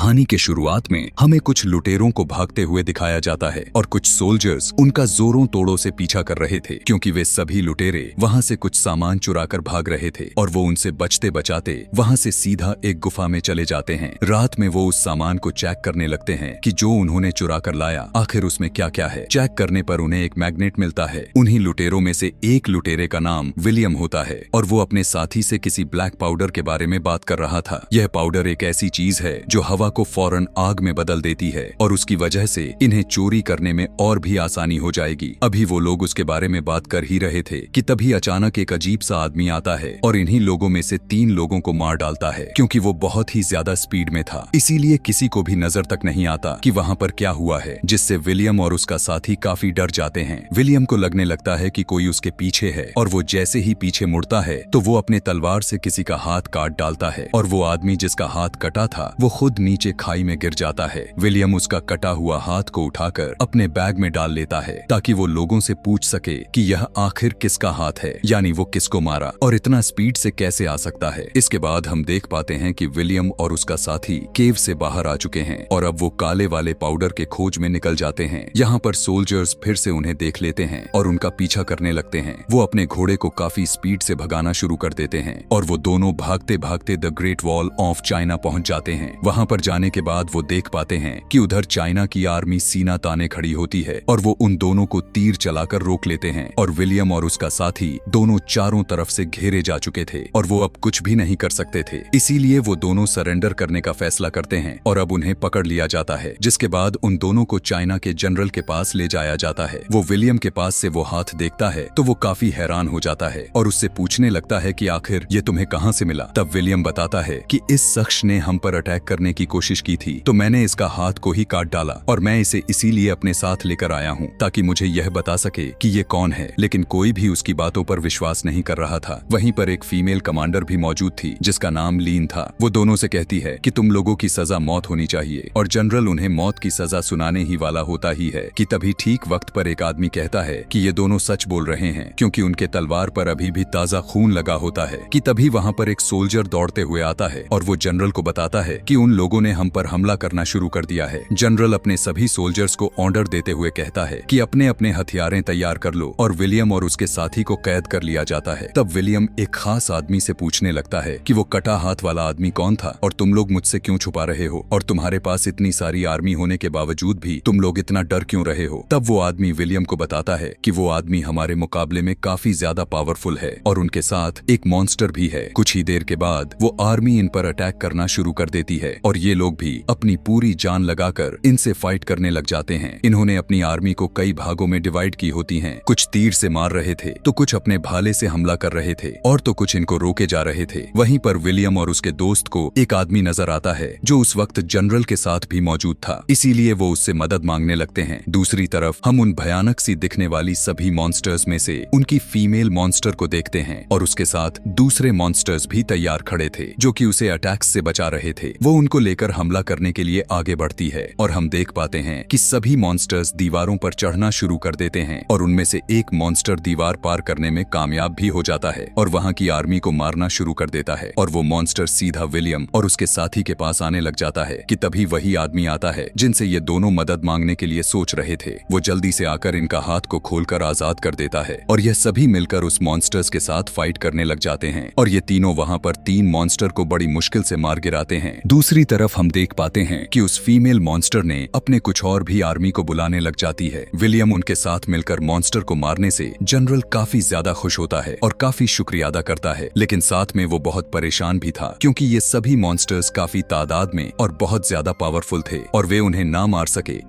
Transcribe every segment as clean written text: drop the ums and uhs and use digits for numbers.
कहानी के शुरुआत में हमें कुछ लुटेरों को भागते हुए दिखाया जाता है और कुछ सोल्जर्स उनका जोरों तोड़ों से पीछा कर रहे थे, क्योंकि वे सभी लुटेरे वहां से कुछ सामान चुराकर भाग रहे थे और वो उनसे बचते बचाते वहां से सीधा एक गुफा में चले जाते हैं। रात में वो उस सामान को चेक करने लगते हैं कि जो उन्होंने चुरा कर लाया आखिर उसमें क्या क्या है। चेक करने पर उन्हें एक मैग्नेट मिलता है। उन्हीं लुटेरों में से एक लुटेरे का नाम विलियम होता है और वो अपने साथी से किसी ब्लैक पाउडर के बारे में बात कर रहा था। यह पाउडर एक ऐसी चीज है जो हवा को फौरन आग में बदल देती है और उसकी वजह से इन्हें चोरी करने में और भी आसानी हो जाएगी। अभी वो लोग उसके बारे में बात कर ही रहे थे कि तभी अचानक एक अजीब सा आदमी आता है और इन्हीं लोगों में से 3 लोगों को मार डालता है, क्योंकि वो बहुत ही ज्यादा स्पीड में था। इसीलिए किसी को भी नजर तक नहीं आता कि वहाँ पर क्या हुआ है, जिससे विलियम और उसका साथी काफी डर जाते हैं। विलियम को लगने लगता है कि कोई उसके पीछे है और वो जैसे ही पीछे मुड़ता है तो वो अपने तलवार से किसी का हाथ काट डालता है और वो आदमी जिसका हाथ कटा था वो खुद नीचे खाई में गिर जाता है। विलियम उसका कटा हुआ हाथ को उठाकर अपने बैग में डाल लेता है ताकि वो लोगों से पूछ सके कि यह आखिर किसका हाथ है, यानी वो किसको मारा और इतना स्पीड से कैसे आ सकता है। इसके बाद हम देख पाते हैं कि विलियम और उसका साथी केव से बाहर आ चुके हैं और अब वो काले वाले पाउडर के खोज में निकल जाते हैं। यहाँ पर सोल्जर्स फिर से उन्हें देख लेते हैं और उनका पीछा करने लगते हैं। वो अपने घोड़े को काफी स्पीड से भगाना शुरू कर देते हैं और वो दोनों भागते भागते the great wall of China पहुंच जाते हैं। वहां पर जाने के बाद वो देख पाते हैं कि उधर चाइना की आर्मी सीना ताने खड़ी होती है और वो उन दोनों को तीर चलाकर रोक लेते हैं और विलियम और उसका साथी दोनों चारों तरफ से घेरे जा चुके थे और वो अब कुछ भी नहीं कर सकते थे। इसीलिए वो दोनों सरेंडर करने का फैसला करते हैं और अब उन्हें पकड़ लिया जाता है, जिसके बाद उन दोनों को चाइना के जनरल के पास ले जाया जाता है। वो विलियम के पास से वो हाथ देखता है तो वो काफी हैरान हो जाता है और उससे पूछने लगता है कि आखिर ये तुम्हें कहाँ से मिला। तब विलियम बताता है कि इस शख्स ने हम पर अटैक करने की कोशिश की थी तो मैंने इसका हाथ को ही काट डाला और मैं इसे इसीलिए अपने साथ लेकर आया हूँ ताकि मुझे यह बता सके कि ये कौन है। लेकिन कोई भी उसकी बातों पर विश्वास नहीं कर रहा था। वहीं पर एक फीमेल कमांडर भी मौजूद थी जिसका नाम लीन था। वो दोनों से कहती है कि तुम लोगों की सजा मौत होनी चाहिए और जनरल उन्हें मौत की सजा सुनाने ही वाला होता ही है कि तभी ठीक वक्त पर एक आदमी कहता है कि ये दोनों सच बोल रहे हैं, क्योंकि उनके तलवार पर अभी भी ताजा खून लगा होता है। कि तभी वहाँ पर एक सोल्जर दौड़ते हुए आता है और वो जनरल को बताता है कि उन लोगों ने हम पर हमला करना शुरू कर दिया है। जनरल अपने सभी सोल्जर्स को ऑर्डर देते हुए कहता है कि अपने अपने हथियारें तैयार कर लो और विलियम और उसके साथी को कैद कर लिया जाता है। तब विलियम एक खास आदमी से पूछने लगता है कि वो कटा हाथ वाला आदमी कौन था और तुम लोग मुझसे क्यों छुपा रहे हो और तुम्हारे पास इतनी सारी आर्मी होने के बावजूद भी तुम लोग इतना डर क्यों रहे हो। तब वो आदमी विलियम को बताता है कि वो आदमी हमारे मुकाबले में काफी ज्यादा पावरफुल है और उनके साथ एक मॉन्स्टर भी है। कुछ ही देर के बाद वो आर्मी इन पर अटैक करना शुरू कर देती है और ये लोग भी अपनी पूरी जान लगाकर इनसे फाइट करने लग जाते हैं। इन्होंने अपनी आर्मी को कई भागों में डिवाइड की होती हैं। कुछ तीर से मार रहे थे तो कुछ अपने भाले से हमला कर रहे थे और तो कुछ इनको रोके जा रहे थे। वहीं पर विलियम और उसके दोस्त को एक आदमी नजर आता है जो उस वक्त जनरल के साथ भी मौजूद था, इसीलिए वो उससे मदद मांगने लगते हैं। दूसरी तरफ हम उन भयानक सी दिखने वाली सभी मॉन्स्टर्स में से उनकी फीमेल मॉन्स्टर को देखते हैं और उसके साथ दूसरे मॉन्स्टर्स भी तैयार खड़े थे जो कि उसे अटैक्स से बचा रहे थे। वो उनको लेकर हमला करने के लिए आगे बढ़ती है और हम देख पाते हैं कि सभी मॉन्स्टर्स दीवारों पर चढ़ना शुरू कर देते हैं और उनमें से एक मॉन्स्टर दीवार पार करने में कामयाब भी हो जाता है और वहां की आर्मी को मारना शुरू कर देता है और वो मॉन्स्टर सीधा विलियम और उसके साथी के पास आने लग जाता है। कि तभी वही आदमी आता है जिनसे ये दोनों मदद मांगने के लिए सोच रहे थे। वो जल्दी से आकर इनका हाथ को खोलकर आजाद कर देता है और यह सभी मिलकर उस मॉन्स्टर्स के साथ फाइट करने लग जाते हैं और ये तीनों वहां पर 3 मॉन्स्टर को बड़ी मुश्किल से मार गिराते हैं। दूसरी तरफ हम देख पाते हैं कि उस फीमेल मॉन्स्टर ने अपने कुछ और भी आर्मी को बुलाने लग जाती है। विलियम उनके साथ मिलकर मॉन्स्टर को मारने से जनरल काफी ज्यादा खुश होता है और काफी शुक्रिया अदा करता है, लेकिन साथ में वो बहुत परेशान भी था क्योंकि ये सभी मॉन्स्टर्स काफी तादाद में और बहुत ज्यादा पावरफुल थे और वे उन्हें ना मार सके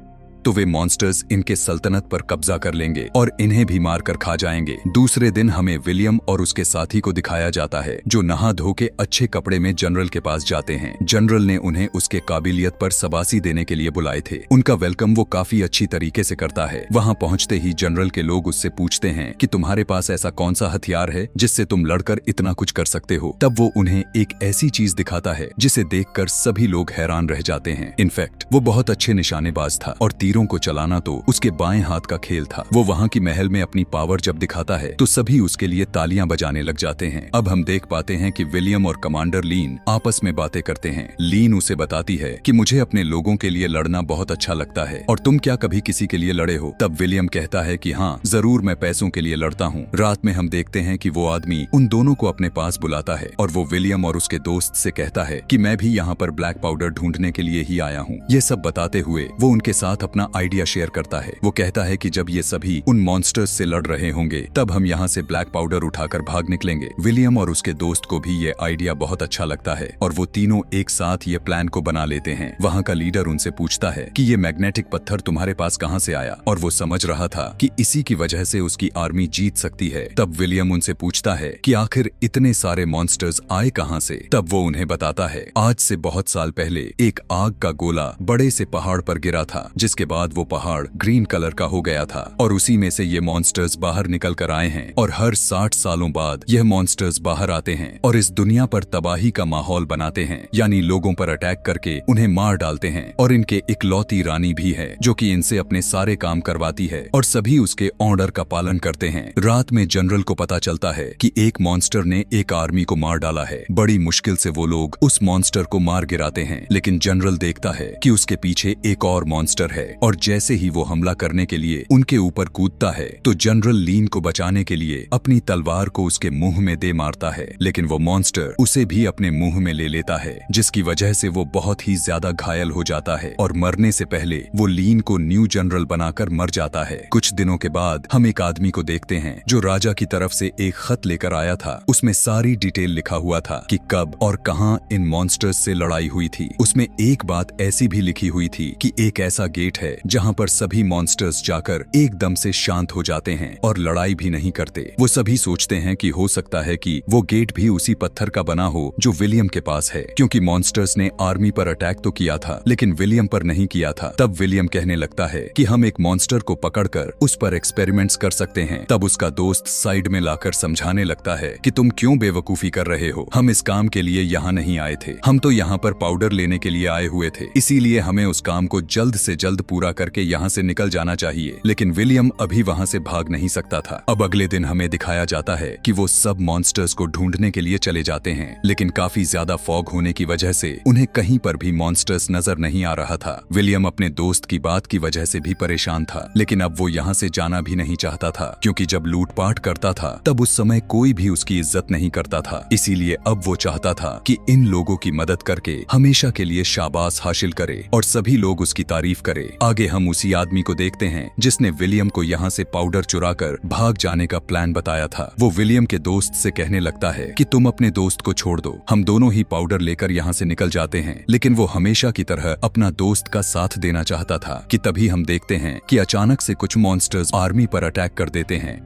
तो वे मॉन्स्टर्स इनके सल्तनत पर कब्जा कर लेंगे और इन्हें भी मारकर खा जाएंगे। दूसरे दिन हमें विलियम और उसके साथी को दिखाया जाता है जो नहा धो के अच्छे कपड़े में जनरल के पास जाते हैं। जनरल ने उन्हें उसके काबिलियत पर शाबाशी देने के लिए बुलाए थे। उनका वेलकम वो काफी अच्छी तरीके से करता है। वहाँ पहुँचते ही जनरल के लोग उससे पूछते हैं कि तुम्हारे पास ऐसा कौन सा हथियार है जिससे तुम लड़कर इतना कुछ कर सकते हो। तब वो उन्हें एक ऐसी चीज दिखाता है जिसे देखकर सभी लोग हैरान रह जाते हैं। इनफैक्ट वो बहुत अच्छे निशानेबाज था और तीरों को चलाना तो उसके बाएं हाथ का खेल था। वो वहाँ की महल में अपनी पावर जब दिखाता है तो सभी उसके लिए तालियां बजाने लग जाते हैं। अब हम देख पाते हैं कि विलियम और कमांडर लीन आपस में बातें करते हैं। लीन उसे बताती है कि मुझे अपने लोगों के लिए लड़ना बहुत अच्छा लगता है, और तुम क्या कभी किसी के लिए लड़े हो? तब विलियम कहता है कि हाँ जरूर, मैं पैसों के लिए लड़ता हूँ। रात में हम देखते हैं कि वो आदमी उन दोनों को अपने पास बुलाता है और वो विलियम और उसके दोस्त से कहता है कि मैं भी यहाँ पर ब्लैक पाउडर ढूंढने के लिए ही आया हूँ। ये सब बताते हुए वो उनके साथ अपना आइडिया शेयर करता है। वो कहता है कि जब ये सभी उन मॉन्स्टर्स से लड़ रहे होंगे तब हम यहाँ से ब्लैक पाउडर उठाकर भाग निकलेंगे। विलियम और उसके दोस्त को भी ये आइडिया बहुत अच्छा लगता है और वो तीनों एक साथ ये प्लान को बना लेते हैं। वहाँ का लीडर उनसे पूछता है कि ये मैग्नेटिक पत्थर तुम्हारे पास कहाँ से आया, और वो समझ रहा था कि इसी की वजह से उसकी आर्मी जीत सकती है। तब विलियम उनसे पूछता है कि आखिर इतने सारे मॉन्स्टर्स आए कहाँ से? तब वो उन्हें बताता है आज से बहुत साल पहले एक आग का गोला बड़े से पहाड़ पर गिरा था, जिसके बाद वो पहाड़ ग्रीन कलर का हो गया था और उसी में से ये मॉन्स्टर्स बाहर निकल कर आए हैं, और हर 60 सालों बाद यह मॉन्स्टर्स बाहर आते हैं और इस दुनिया पर तबाही का माहौल बनाते हैं, यानी लोगों पर अटैक करके उन्हें मार डालते हैं। और इनके इकलौती रानी भी है जो कि इनसे अपने सारे काम करवाती है और सभी उसके ऑर्डर का पालन करते हैं। रात में जनरल को पता चलता है कि एक मॉन्स्टर ने एक आर्मी को मार डाला है। बड़ी मुश्किल से वो लोग उस मॉन्स्टर को मार गिराते हैं, लेकिन जनरल देखता है कि उसके पीछे एक और मॉन्स्टर है, और जैसे ही वो हमला करने के लिए उनके ऊपर कूदता है तो जनरल लीन को बचाने के लिए अपनी तलवार को उसके मुंह में दे मारता है, लेकिन वो मॉन्स्टर उसे भी अपने मुंह में ले लेता है, जिसकी वजह से वो बहुत ही ज्यादा घायल हो जाता है और मरने से पहले वो लीन को न्यू जनरल बनाकर मर जाता है। कुछ दिनों के बाद हम एक आदमी को देखते हैं जो राजा की तरफ से एक खत लेकर आया था। उसमें सारी डिटेल लिखा हुआ था कि कब और कहां इन मॉन्स्टर्स से लड़ाई हुई थी। उसमें एक बात ऐसी भी लिखी हुई थी कि एक ऐसा गेट है जहां पर सभी मॉन्स्टर्स जाकर एकदम से शांत हो जाते हैं और लड़ाई भी नहीं करते। वो सभी सोचते हैं कि हो सकता है कि वो गेट भी उसी पत्थर का बना हो जो विलियम के पास है, क्योंकि मॉन्स्टर्स ने आर्मी पर अटैक तो किया था लेकिन विलियम पर नहीं किया था। तब विलियम कहने लगता है कि हम एक मॉन्स्टर को पकड़कर उस पर एक्सपेरिमेंट्स कर सकते हैं। तब उसका दोस्त साइड में लाकर समझाने लगता है कि तुम क्यों बेवकूफी कर रहे हो, हम इस काम के लिए यहाँ नहीं आए थे, हम तो यहाँ पर पाउडर लेने के लिए आए हुए थे, इसीलिए हमें उस काम को जल्द से जल्द पूरा करके यहाँ से निकल जाना चाहिए। लेकिन विलियम अभी वहाँ से भाग नहीं सकता था। अब अगले दिन हमें दिखाया जाता है कि वो सब मॉन्स्टर्स को ढूंढने के लिए चले जाते हैं, लेकिन काफी ज्यादा फॉग होने की वजह से उन्हें कहीं पर भी मॉन्स्टर्स नजर नहीं आ रहा था। विलियम अपने दोस्त की बात की वजह से भी परेशान था, लेकिन अब वो यहाँ से जाना भी नहीं चाहता था, क्योंकि जब लूटपाट करता था तब उस समय कोई भी उसकी इज्जत नहीं करता था। इसीलिए अब वो चाहता था कि इन लोगों की मदद करके हमेशा के लिए शाबाश हासिल करे और सभी लोग उसकी तारीफ करे। आगे हम उसी आदमी को देखते हैं जिसने विलियम को यहाँ से पाउडर चुराकर भाग जाने का प्लान बताया था। वो विलियम के दोस्त से कहने लगता है कि तुम अपने दोस्त को छोड़ दो, हम दोनों ही पाउडर लेकर यहाँ से निकल जाते हैं। लेकिन वो हमेशा की तरह अपना दोस्त का साथ देना चाहता था कि तभी हम देखते हैं कि अचानक से कुछ मॉन्स्टर्स आर्मी पर अटैक कर देते हैं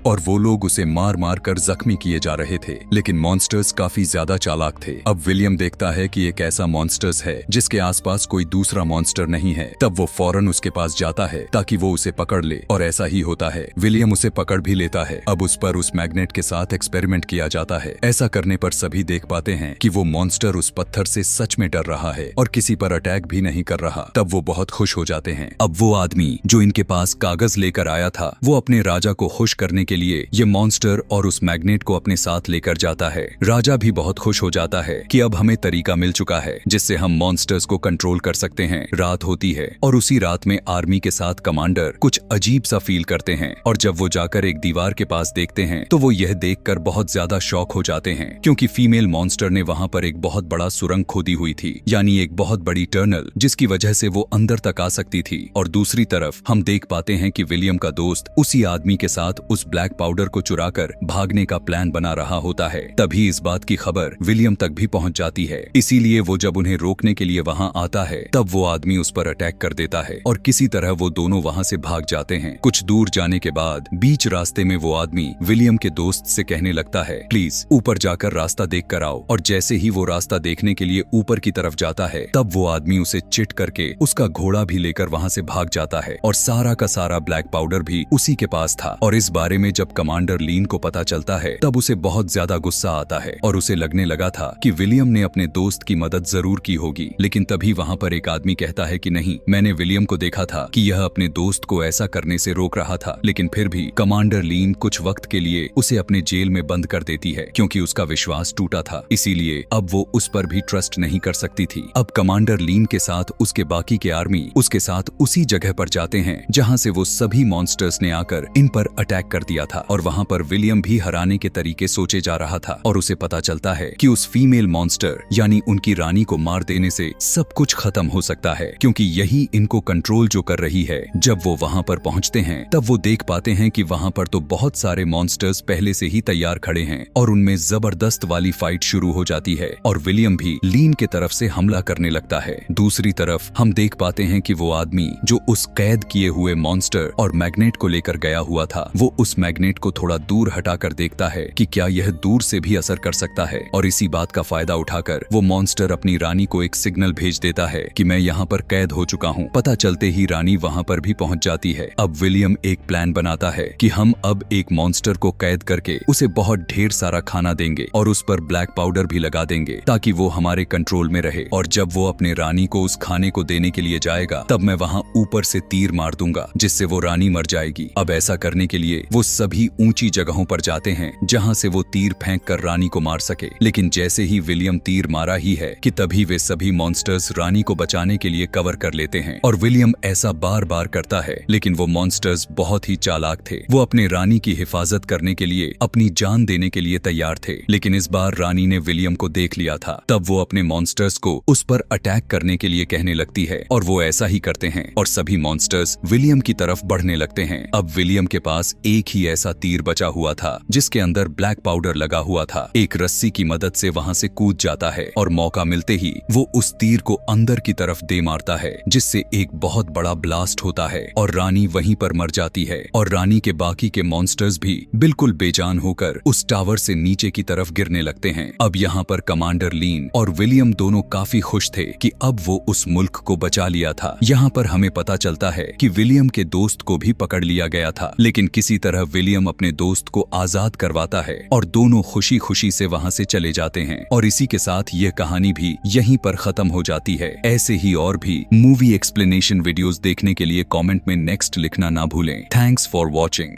और वो लोग उसे मार मार कर जख्मी किए जा रहे थे, लेकिन मॉन्स्टर्स काफी ज्यादा चालाक थे। अब विलियम देखता है कि एक ऐसा मॉन्स्टर्स है जिसके आसपास कोई दूसरा मॉन्स्टर नहीं है। तब वो फौरन उसके पास जाता है ताकि वो उसे पकड़ ले, और ऐसा ही होता है, विलियम उसे पकड़ भी लेता है। अब उस पर उस मैग्नेट के साथ एक्सपेरिमेंट किया जाता है। ऐसा करने पर सभी देख पाते हैं कि वो मॉन्स्टर उस पत्थर से सच में डर रहा है और किसी पर अटैक भी नहीं कर रहा। तब वो बहुत खुश हो जाते हैं। अब वो आदमी जो इनके पास कागज लेकर आया था वो अपने राजा को खुश करने के लिए ये मॉन्स्टर और उस मैग्नेट को अपने साथ लेकर जाता है। राजा भी बहुत खुश हो जाता है कि अब हमें तरीका मिल चुका है जिससे हम मॉन्स्टर्स को कंट्रोल कर सकते हैं। रात होती है और उसी रात में आर्मी के साथ कमांडर कुछ अजीब सा फील करते हैं, और जब वो जाकर एक दीवार के पास देखते हैं तो वो यह देखकर बहुत ज्यादा शॉक हो जाते हैं, क्योंकि फीमेल मॉन्स्टर ने वहाँ पर एक बहुत बड़ा सुरंग खोदी हुई थी, यानी एक बहुत बड़ी टनल, जिसकी वजह से वो अंदर तक आ सकती थी। और दूसरी तरफ हम देख पाते हैं कि विलियम का दोस्त उसी आदमी के साथ उस ब्लैक पाउडर को चुराकर भागने का प्लान बना रहा होता है। तभी इस बात की खबर विलियम तक भी पहुंच जाती है, इसीलिए वो जब उन्हें रोकने के लिए वहां आता है तब वो आदमी उस पर अटैक कर देता है और किसी तरह वो दोनों वहां से भाग जाते हैं। कुछ दूर जाने के बाद बीच रास्ते में वो आदमी विलियम के दोस्त से कहने लगता है, प्लीज ऊपर जाकर रास्ता देख कर आओ। और जैसे ही वो रास्ता देखने के लिए ऊपर की तरफ जाता है तब वो आदमी उसे चिट करके उसका घोड़ा भी लेकर वहां से भाग जाता है, और सारा का सारा ब्लैक पाउडर भी उसी के पास था। और इस बारे में में जब कमांडर लीन को पता चलता है तब उसे बहुत ज्यादा गुस्सा आता है और उसे लगने लगा था कि विलियम ने अपने दोस्त की मदद जरूर की होगी। लेकिन तभी वहाँ पर एक आदमी कहता है कि नहीं, मैंने विलियम को देखा था कि यह अपने दोस्त को ऐसा करने से रोक रहा था। लेकिन फिर भी कमांडर लीन कुछ वक्त के लिए उसे अपने जेल में बंद कर देती है क्योंकि उसका विश्वास टूटा था, इसीलिए अब वो उस पर भी ट्रस्ट नहीं कर सकती थी। अब कमांडर लीन के साथ उसके बाकी के आर्मी उसके साथ उसी जगह पर जाते हैं जहाँ से वो सभी मॉन्स्टर्स ने आकर इन पर अटैक कर दिया था और वहाँ पर विलियम भी हराने के तरीके सोचे जा रहा था और उसे पता चलता है कि उस फीमेल मॉन्स्टर यानी उनकी रानी को मार देने से सब कुछ खत्म हो सकता है, क्योंकि यही इनको कंट्रोल जो कर रही है। जब वो वहाँ पर पहुँचते हैं तब वो देख पाते हैं कि वहाँ पर तो बहुत सारे मॉन्स्टर्स पहले से ही तैयार खड़े हैं और उनमें जबरदस्त वाली फाइट शुरू हो जाती है और विलियम भी लीन के तरफ से हमला करने लगता है। दूसरी तरफ हम देख पाते हैं कि वो आदमी जो उस कैद किए हुए मॉन्स्टर और मैग्नेट को लेकर गया हुआ था, वो उस मैग्नेट को थोड़ा दूर हटाकर देखता है कि क्या यह दूर से भी असर कर सकता है और इसी बात का फायदा उठाकर वो मॉन्स्टर अपनी रानी को एक सिग्नल भेज देता है कि मैं यहाँ पर कैद हो चुका हूँ। पता चलते ही रानी वहाँ पर भी पहुँच जाती है। अब विलियम एक प्लान बनाता है कि हम अब एक मॉन्स्टर को कैद करके उसे बहुत ढेर सारा खाना देंगे और उस पर ब्लैक पाउडर भी लगा देंगे ताकि वो हमारे कंट्रोल में रहे, और जब वो अपने रानी को उस खाने को देने के लिए जाएगा तब मैं वहाँ ऊपर से तीर मार दूंगा जिससे वो रानी मर जाएगी। अब ऐसा करने के लिए वो सभी ऊंची जगहों पर जाते हैं जहाँ से वो तीर फेंक कर रानी को मार सके। लेकिन जैसे ही विलियम तीर मारा ही है कि तभी वे सभी मॉन्स्टर्स रानी को बचाने के लिए कवर कर लेते हैं और विलियम ऐसा बार बार करता है, लेकिन वो मॉन्स्टर्स बहुत ही चालाक थे। वो अपने रानी की हिफाजत करने के लिए अपनी जान देने के लिए तैयार थे। लेकिन इस बार रानी ने विलियम को देख लिया था, तब वो अपने मॉन्स्टर्स को उस पर अटैक करने के लिए कहने लगती है और वो ऐसा ही करते हैं और सभी मॉन्स्टर्स विलियम की तरफ बढ़ने लगते हैं। अब विलियम के पास एक ही ऐसा तीर बचा हुआ था जिसके अंदर ब्लैक पाउडर लगा हुआ था। एक रस्सी की मदद से वहाँ से कूद जाता है और मौका मिलते ही वो उस तीर को अंदर की तरफ दे मारता है जिससे एक बहुत बड़ा ब्लास्ट होता है और रानी वहीं पर मर जाती है और रानी के बाकी के मॉन्स्टर्स भी बिल्कुल बेजान होकर उस टावर से नीचे की तरफ गिरने लगते हैं। अब यहाँ पर कमांडर लीन और विलियम दोनों काफी खुश थे कि अब वो उस मुल्क को बचा लिया था। यहाँ पर हमें पता चलता है कि विलियम के दोस्त को भी पकड़ लिया गया था, लेकिन किसी तरह विलियम अपने दोस्त को आजाद करवाता है और दोनों खुशी खुशी से वहाँ से चले जाते हैं और इसी के साथ यह कहानी भी यहीं पर खत्म हो जाती है। ऐसे ही और भी मूवी एक्सप्लेनेशन वीडियोस देखने के लिए कमेंट में नेक्स्ट लिखना ना भूलें। Thanks for watching.